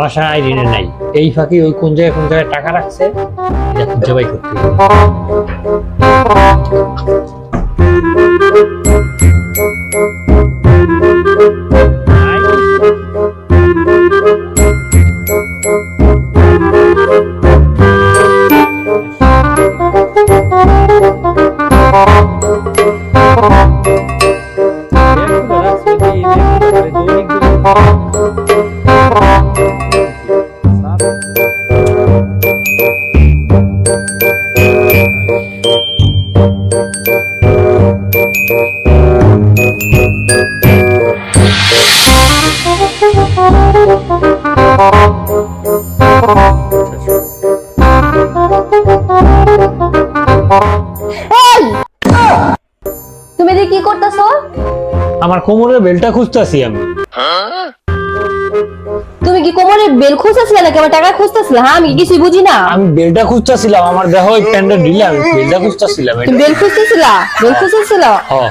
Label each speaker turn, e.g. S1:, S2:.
S1: বাসায় আইরিনে নাই, এই ফাঁকি ওই কোন জায়গায় টাকা রাখছে এটা খুঁজে বাই করতে হবে।
S2: তুমি যে কি করতেছো?
S1: আমার কোমরের বেলটা খুঁজতেছি আমি।
S2: তুমি কি কোমরের বেল খুঁজতেছিলে নাকি আমার টাকা খুঁজতেছিলে? হ্যাঁ, আমি কিছুই বুঝি না।
S1: আমি বেলটা খুঁজতেছিলাম, আমার দেখো ওই প্যান্টটা ঢিলা, আমি বেলটা খুঁজতেছিলাম।
S2: তুমি বেল খুঁজতেছিলা? বেল খুঁজতেছিলা?
S1: হ্যাঁ।